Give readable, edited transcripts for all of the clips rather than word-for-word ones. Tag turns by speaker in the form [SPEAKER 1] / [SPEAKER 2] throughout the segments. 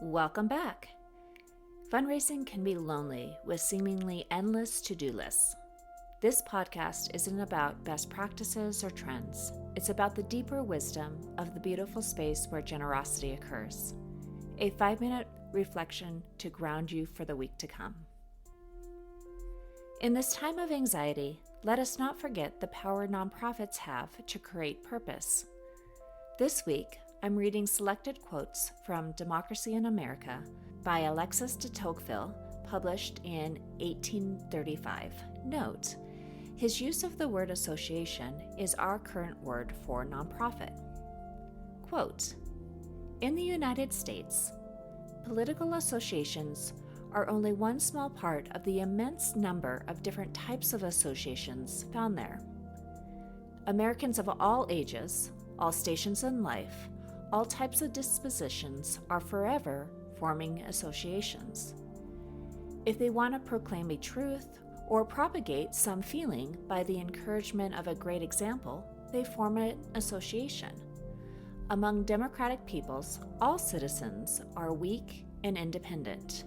[SPEAKER 1] Welcome back. Fundraising can be lonely with seemingly endless to-do lists. This podcast isn't about best practices or trends. It's about the deeper wisdom of the beautiful space where generosity occurs. A 5-minute reflection to ground you for the week to come. In this time of anxiety, let us not forget the power nonprofits have to create purpose. This week, I'm reading selected quotes from Democracy in America by Alexis de Tocqueville, published in 1835. Note, his use of the word association is our current word for nonprofit. Quote, "In the United States, political associations are only one small part of the immense number of different types of associations found there. Americans of all ages, all stations in life, all types of dispositions are forever forming associations. If they want to proclaim a truth or propagate some feeling by the encouragement of a great example, they form an association. Among democratic peoples, all citizens are weak and independent.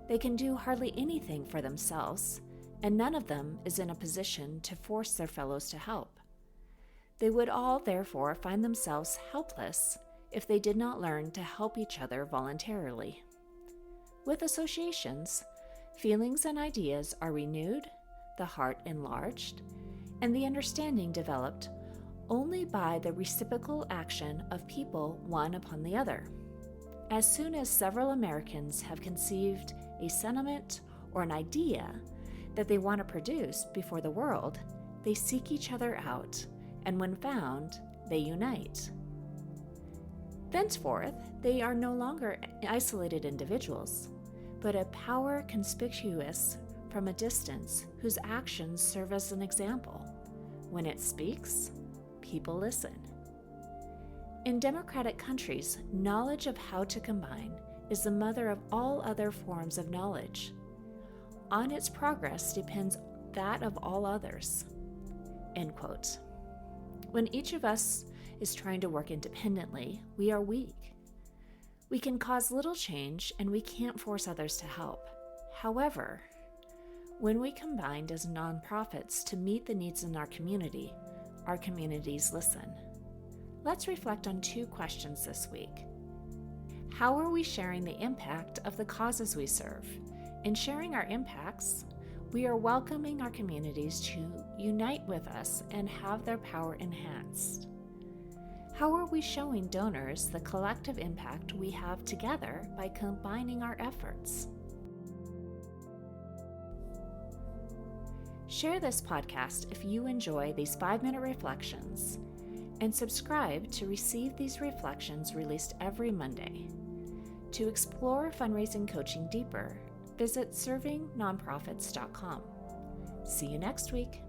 [SPEAKER 1] They can do hardly anything for themselves, and none of them is in a position to force their fellows to help. They would all therefore find themselves helpless if they did not learn to help each other voluntarily. With associations, feelings and ideas are renewed, the heart enlarged, and the understanding developed only by the reciprocal action of people one upon the other. As soon as several Americans have conceived a sentiment or an idea that they want to produce before the world, they seek each other out, and when found, they unite. Thenceforth, they are no longer isolated individuals, but a power conspicuous from a distance whose actions serve as an example. When it speaks, people listen. In democratic countries, knowledge of how to combine is the mother of all other forms of knowledge. On its progress depends that of all others." End quote. When each of us is trying to work independently, we are weak. We can cause little change and we can't force others to help. However, when we combine as nonprofits to meet the needs in our communities listen. Let's reflect on 2 questions this week. How are we sharing the impact of the causes we serve? In sharing our impacts, we are welcoming our communities to unite with us and have their power enhanced. How are we showing donors the collective impact we have together by combining our efforts? Share this podcast if you enjoy these 5-minute reflections, and subscribe to receive these reflections released every Monday. To explore fundraising coaching deeper, visit servingnonprofits.com. See you next week.